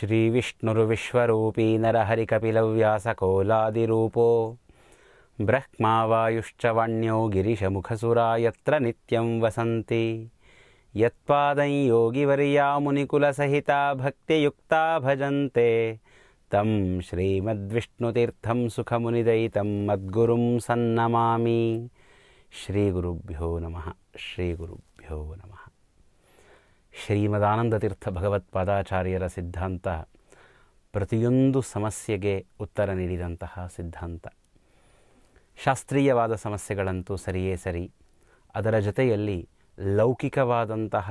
श्रीविष्णुर्विश्वरूपी नरहरिकपिलव्यासकोलादिरूपो ब्रह्मा वायुश्च वन्यो गिरिशमुखसुरा यत्र नित्यं वसन्ति यत्पादं योगिवर्या मुनिकुलसहिता भक्तियुक्ता भजन्ते तं श्रीमद्विष्णुतीर्थं सुखमुनिदयितं मद्गुरुं सन्नमामि। श्रीगुरुभ्यो नमः। श्रीगुरुभ्यो नमः। ಶ್ರೀಮದಾನಂದತೀರ್ಥ ಭಗವತ್ಪಾದಾಚಾರ್ಯರ ಸಿದ್ಧಾಂತ ಪ್ರತಿಯೊಂದು ಸಮಸ್ಯೆಗೆ ಉತ್ತರ ನೀಡಿದಂತಹ ಸಿದ್ಧಾಂತ. ಶಾಸ್ತ್ರೀಯವಾದ ಸಮಸ್ಯೆಗಳಂತೂ ಸರಿಯೇ ಸರಿ, ಅದರ ಜೊತೆಯಲ್ಲಿ ಲೌಕಿಕವಾದಂತಹ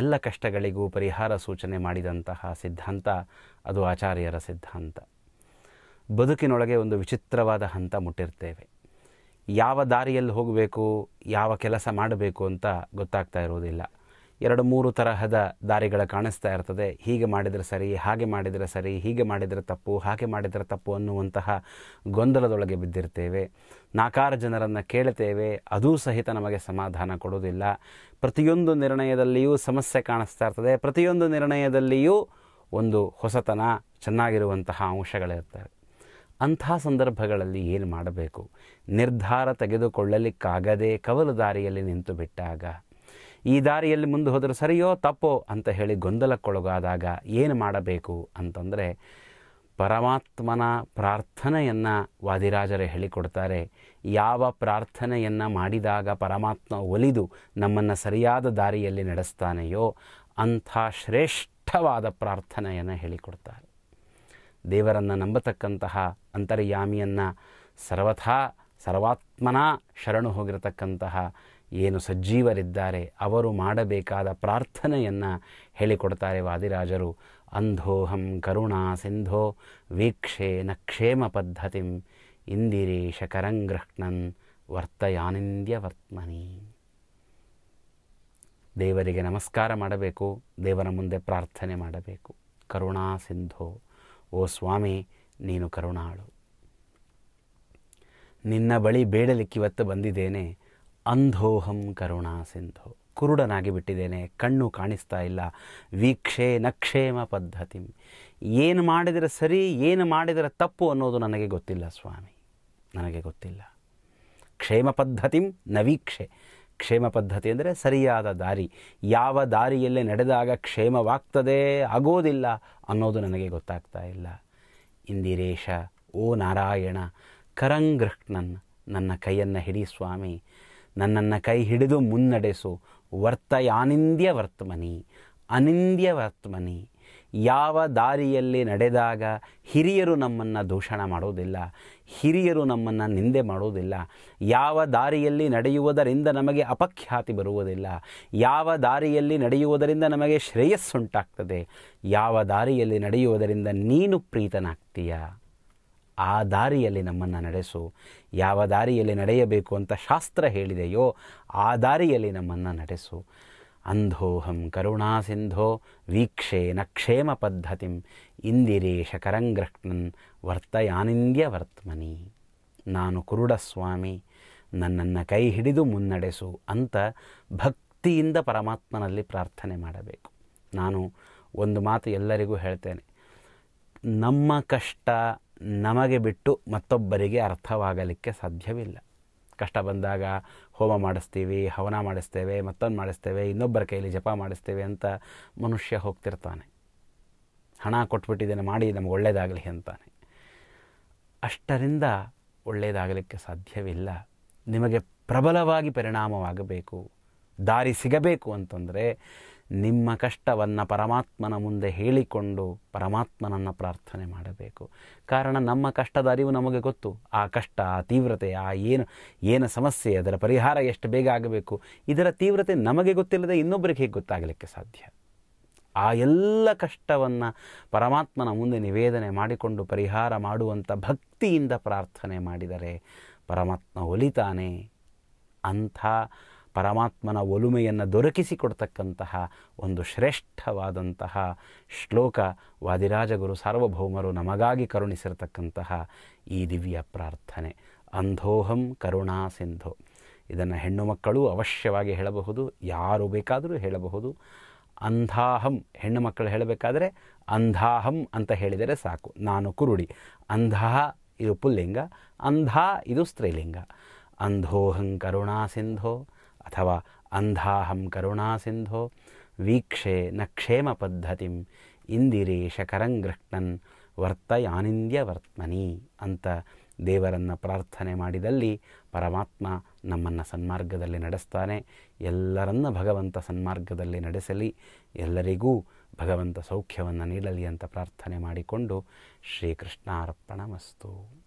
ಎಲ್ಲ ಕಷ್ಟಗಳಿಗೂ ಪರಿಹಾರ ಸೂಚನೆ ಮಾಡಿದಂತಹ ಸಿದ್ಧಾಂತ ಅದು ಆಚಾರ್ಯರ ಸಿದ್ಧಾಂತ. ಬದುಕಿನೊಳಗೆ ಒಂದು ವಿಚಿತ್ರವಾದ ಹಂತ ಮುಟ್ಟಿರ್ತೇವೆ. ಯಾವ ದಾರಿಯಲ್ಲಿ ಹೋಗಬೇಕು, ಯಾವ ಕೆಲಸ ಮಾಡಬೇಕು ಅಂತ ಗೊತ್ತಾಗ್ತಾ ಇರೋದಿಲ್ಲ. 2-3 ತರಹದ ದಾರಿಗಳ ಕಾಣಿಸ್ತಾ ಇರ್ತದೆ. ಹೀಗೆ ಮಾಡಿದರೆ ಸರಿ, ಹಾಗೆ ಮಾಡಿದರೆ ಸರಿ, ಹೀಗೆ ಮಾಡಿದರೆ ತಪ್ಪು, ಹಾಗೆ ಮಾಡಿದರೆ ತಪ್ಪು ಅನ್ನುವಂತಹ ಗೊಂದಲದೊಳಗೆ ಬಿದ್ದಿರ್ತೇವೆ. 4 ಜನರನ್ನು ಕೇಳ್ತೇವೆ, ಅದೂ ಸಹಿತ ನಮಗೆ ಸಮಾಧಾನ ಕೊಡೋದಿಲ್ಲ. ಪ್ರತಿಯೊಂದು ನಿರ್ಣಯದಲ್ಲಿಯೂ ಸಮಸ್ಯೆ ಕಾಣಿಸ್ತಾ ಇರ್ತದೆ. ಪ್ರತಿಯೊಂದು ನಿರ್ಣಯದಲ್ಲಿಯೂ ಒಂದು ಹೊಸತನ, ಚೆನ್ನಾಗಿರುವಂತಹ ಅಂಶಗಳಿರ್ತವೆ. ಅಂಥ ಸಂದರ್ಭಗಳಲ್ಲಿ ಏನು ಮಾಡಬೇಕು? ನಿರ್ಧಾರ ತೆಗೆದುಕೊಳ್ಳಲಿಕ್ಕಾಗದೆ ಕವಲು ದಾರಿಯಲ್ಲಿ ನಿಂತು ಬಿಟ್ಟಾಗ, ಈ ದಾರಿಯಲ್ಲಿ ಮುಂದೆ ಹೋದರೆ ಸರಿಯೋ ತಪ್ಪೋ ಅಂತ ಹೇಳಿ ಗೊಂದಲಕ್ಕೊಳಗಾದಾಗ ಏನು ಮಾಡಬೇಕು ಅಂತಂದರೆ, ಪರಮಾತ್ಮನ ಪ್ರಾರ್ಥನೆಯನ್ನು ವಾದಿರಾಜರೇ ಹೇಳಿಕೊಡ್ತಾರೆ. ಯಾವ ಪ್ರಾರ್ಥನೆಯನ್ನು ಮಾಡಿದಾಗ ಪರಮಾತ್ಮ ಒಲಿದು ನಮ್ಮನ್ನು ಸರಿಯಾದ ದಾರಿಯಲ್ಲಿ ನಡೆಸ್ತಾನೆಯೋ ಅಂಥ ಶ್ರೇಷ್ಠವಾದ ಪ್ರಾರ್ಥನೆಯನ್ನು ಹೇಳಿಕೊಡ್ತಾರೆ. ದೇವರನ್ನು ನಂಬತಕ್ಕಂತಹ ಅಂತರ್ಯಾಮಿಯನ್ನು ಸರ್ವಥಾ ಸರ್ವಾತ್ಮನ ಶರಣು ಹೋಗಿರತಕ್ಕಂತಹ ಏನು ಸಜ್ಜೀವರಿದ್ದಾರೆ ಅವರು ಮಾಡಬೇಕಾದ ಪ್ರಾರ್ಥನೆಯನ್ನು ಹೇಳಿಕೊಡ್ತಾರೆ ವಾದಿರಾಜರು. ಅಂಧೋಹಂ ಕರುಣಾ ಸಿಂಧೋ ವೀಕ್ಷೆ ನಕ್ಷೇಮ ಪದ್ಧತಿಂ ಇಂದಿರೇಶ ಕರಂಗೃಹ್ಣನ್ ವರ್ತಯಾನಿಂದ್ಯ ವರ್ತಮನಿ. ದೇವರಿಗೆ ನಮಸ್ಕಾರ ಮಾಡಬೇಕು, ದೇವರ ಮುಂದೆ ಪ್ರಾರ್ಥನೆ ಮಾಡಬೇಕು. ಕರುಣಾ ಸಿಂಧೋ, ಓ ಸ್ವಾಮಿ ನೀನು ಕರುಣಾಳು, ನಿನ್ನ ಬಳಿ ಬೇಡಲಿಕ್ಕಿವತ್ತು ಬಂದಿದ್ದೇನೆ. ಅಂಧೋಹಂ ಕರುಣಾ ಸಿಂಧೋ, ಕುರುಡನಾಗಿ ಬಿಟ್ಟಿದ್ದೇನೆ, ಕಣ್ಣು ಕಾಣಿಸ್ತಾ ಇಲ್ಲ. ವೀಕ್ಷೆ ನಕ್ಷೇಮ ಪದ್ಧತಿ, ಏನು ಮಾಡಿದರೆ ಸರಿ, ಏನು ಮಾಡಿದರೆ ತಪ್ಪು ಅನ್ನೋದು ನನಗೆ ಗೊತ್ತಿಲ್ಲ ಸ್ವಾಮಿ, ನನಗೆ ಗೊತ್ತಿಲ್ಲ. ಕ್ಷೇಮ ಪದ್ಧತಿಂ ನ ವೀಕ್ಷೆ, ಕ್ಷೇಮ ಪದ್ಧತಿ ಅಂದರೆ ಸರಿಯಾದ ದಾರಿ, ಯಾವ ದಾರಿಯಲ್ಲೇ ನಡೆದಾಗ ಕ್ಷೇಮವಾಗ್ತದೆ ಆಗೋದಿಲ್ಲ ಅನ್ನೋದು ನನಗೆ ಗೊತ್ತಾಗ್ತಾ ಇಲ್ಲ. ಇಂದಿರೇಶ, ಓ ನಾರಾಯಣ, ಕರಂಗೃಹ್ಣನ್, ನನ್ನ ಕೈಯನ್ನು ಹಿಡಿ ಸ್ವಾಮಿ, ನನ್ನನ್ನು ಕೈ ಹಿಡಿದು ಮುನ್ನಡೆಸು. ವರ್ತಯಾನಿಂದ್ಯ ವರ್ತಮನಿ, ಅನಿಂದ್ಯ ವರ್ತಮನಿ, ಯಾವ ದಾರಿಯಲ್ಲಿ ನಡೆದಾಗ ಹಿರಿಯರು ನಮ್ಮನ್ನು ದೂಷಣ ಮಾಡೋದಿಲ್ಲ, ಹಿರಿಯರು ನಮ್ಮನ್ನು ನಿಂದೆ ಮಾಡೋದಿಲ್ಲ, ಯಾವ ದಾರಿಯಲ್ಲಿ ನಡೆಯುವುದರಿಂದ ನಮಗೆ ಅಪಖ್ಯಾತಿ ಬರುವುದಿಲ್ಲ, ಯಾವ ದಾರಿಯಲ್ಲಿ ನಡೆಯುವುದರಿಂದ ನಮಗೆ ಶ್ರೇಯಸ್ಸುಂಟಾಗ್ತದೆ, ಯಾವ ದಾರಿಯಲ್ಲಿ ನಡೆಯುವುದರಿಂದ ನೀನು ಪ್ರೀತನಾಗ್ತೀಯ ಆ ದಾರಿಯಲ್ಲಿ ನಮ್ಮನ್ನು ನಡೆಸು. ಯಾವ ದಾರಿಯಲ್ಲಿ ನಡೆಯಬೇಕು ಅಂತ ಶಾಸ್ತ್ರ ಹೇಳಿದೆಯೋ ಆ ದಾರಿಯಲ್ಲಿ ನಮ್ಮನ್ನು ನಡೆಸು. ಅಂಧೋಹಂ ಕರುಣಾ ಸಿಂಧೋ ವೀಕ್ಷೆ ನಕ್ಷೇಮ ಪದ್ಧತಿಂ ಇಂದಿರೇಶ ಕರಂಗೃಹ್ಣನ್ ವರ್ತಯಾನಿಂದ್ಯ ವರ್ತಮನಿ. ನಾನು ಕುರುಡ ಸ್ವಾಮಿ, ನನ್ನನ್ನು ಕೈ ಹಿಡಿದು ಮುನ್ನಡೆಸು ಅಂತ ಭಕ್ತಿಯಿಂದ ಪರಮಾತ್ಮನಲ್ಲಿ ಪ್ರಾರ್ಥನೆ ಮಾಡಬೇಕು. ನಾನು ಒಂದು ಮಾತು ಎಲ್ಲರಿಗೂ ಹೇಳ್ತೇನೆ, ನಮ್ಮ ಕಷ್ಟ ನಮಗೆ ಬಿಟ್ಟು ಮತ್ತೊಬ್ಬರಿಗೆ ಅರ್ಥವಾಗಲಿಕ್ಕೆ ಸಾಧ್ಯವಿಲ್ಲ. ಕಷ್ಟ ಬಂದಾಗ ಹೋಮ ಮಾಡಿಸ್ತೀವಿ, ಹವನ ಮಾಡಿಸ್ತೇವೆ, ಮತ್ತೊಂದು ಮಾಡಿಸ್ತೇವೆ, ಇನ್ನೊಬ್ಬರ ಕೈಲಿ ಜಪ ಮಾಡಿಸ್ತೇವೆ ಅಂತ ಮನುಷ್ಯ ಹೋಗ್ತಿರ್ತಾನೆ. ಹಣ ಕೊಟ್ಬಿಟ್ಟಿದ್ದೇನೆ ಮಾಡಿ ನಮಗೆ ಒಳ್ಳೆಯದಾಗಲಿ ಅಂತಾನೆ. ಅಷ್ಟರಿಂದ ಒಳ್ಳೆಯದಾಗಲಿಕ್ಕೆ ಸಾಧ್ಯವಿಲ್ಲ. ನಿಮಗೆ ಪ್ರಬಲವಾಗಿ ಪರಿಣಾಮವಾಗಬೇಕು, ದಾರಿ ಸಿಗಬೇಕು ಅಂತಂದರೆ ನಿಮ್ಮ ಕಷ್ಟವನ್ನು ಪರಮಾತ್ಮನ ಮುಂದೆ ಹೇಳಿಕೊಂಡು ಪರಮಾತ್ಮನನ್ನು ಪ್ರಾರ್ಥನೆ ಮಾಡಬೇಕು. ಕಾರಣ ನಮ್ಮ ಕಷ್ಟದ ಅರಿವು ನಮಗೆ ಗೊತ್ತು. ಆ ಕಷ್ಟ, ಆ ತೀವ್ರತೆ, ಆ ಏನು ಸಮಸ್ಯೆ, ಅದರ ಪರಿಹಾರ ಎಷ್ಟು ಬೇಗ ಆಗಬೇಕು, ಇದರ ತೀವ್ರತೆ ನಮಗೆ ಗೊತ್ತಿಲ್ಲದೆ ಇನ್ನೊಬ್ಬರಿಗೆ ಹೇಗೆ ಗೊತ್ತಾಗಲಿಕ್ಕೆ ಸಾಧ್ಯ? ಆ ಎಲ್ಲ ಕಷ್ಟವನ್ನು ಪರಮಾತ್ಮನ ಮುಂದೆ ನಿವೇದನೆ ಮಾಡಿಕೊಂಡು ಪರಿಹಾರ ಮಾಡುವಂಥ ಭಕ್ತಿಯಿಂದ ಪ್ರಾರ್ಥನೆ ಮಾಡಿದರೆ ಪರಮಾತ್ಮ ಒಲಿತಾನೆ. ಅಂಥ ಪರಮಾತ್ಮನ ಒಲುಮೆಯನ್ನು ದೊರಕಿಸಿಕೊಡ್ತಕ್ಕಂತಹ ಒಂದು ಶ್ರೇಷ್ಠವಾದಂತಹ ಶ್ಲೋಕ ವಾದಿರಾಜಗುರು ಸಾರ್ವಭೌಮರು ನಮಗಾಗಿ ಕರುಣಿಸಿರತಕ್ಕಂತಹ ಈ ದಿವ್ಯ ಪ್ರಾರ್ಥನೆ ಅಂಧೋಹಂ ಕರುಣಾ ಸಿಂಧು. ಇದನ್ನು ಹೆಣ್ಣು ಮಕ್ಕಳು ಅವಶ್ಯವಾಗಿ ಹೇಳಬಹುದು, ಯಾರು ಬೇಕಾದರೂ ಹೇಳಬಹುದು. ಅಂಧಾಹಂ ಹೆಣ್ಣು ಮಕ್ಕಳು ಹೇಳಬೇಕಾದ್ರೆ ಅಂಧಾಹಂ ಅಂತ ಹೇಳಿದರೆ ಸಾಕು, ನಾನು ಕುರುಡಿ. ಅಂಧಃ ಇದು ಪುಲ್ಲಿಂಗ, ಅಂಧ ಇದು ಸ್ತ್ರೀಲಿಂಗ. ಅಂಧೋಹಂ ಕರುಣಾಸಿಂಧೋ ಅಥವಾ ಅಂಧಾಹಂ ಕರುಣಾಸಿಂಧೋ ವೀಕ್ಷೆ ನ ಕ್ಷೇಮ ಪದ್ಧತಿಂ ಇಂದಿರೇಶ ಕರಂಗೃಹ್ಣನ್ ವರ್ತಯಾನಿಂದ್ಯ ವರ್ತಮನಿ ಅಂತ ದೇವರನ್ನು ಪ್ರಾರ್ಥನೆ ಮಾಡಿದಲ್ಲಿ ಪರಮಾತ್ಮ ನಮ್ಮನ್ನು ಸನ್ಮಾರ್ಗದಲ್ಲಿ ನಡೆಸ್ತಾನೆ. ಎಲ್ಲರನ್ನ ಭಗವಂತ ಸನ್ಮಾರ್ಗದಲ್ಲಿ ನಡೆಸಲಿ, ಎಲ್ಲರಿಗೂ ಭಗವಂತ ಸೌಖ್ಯವನ್ನು ನೀಡಲಿ ಅಂತ ಪ್ರಾರ್ಥನೆ ಮಾಡಿಕೊಂಡು ಶ್ರೀಕೃಷ್ಣಾರ್ಪಣಮಸ್ತು.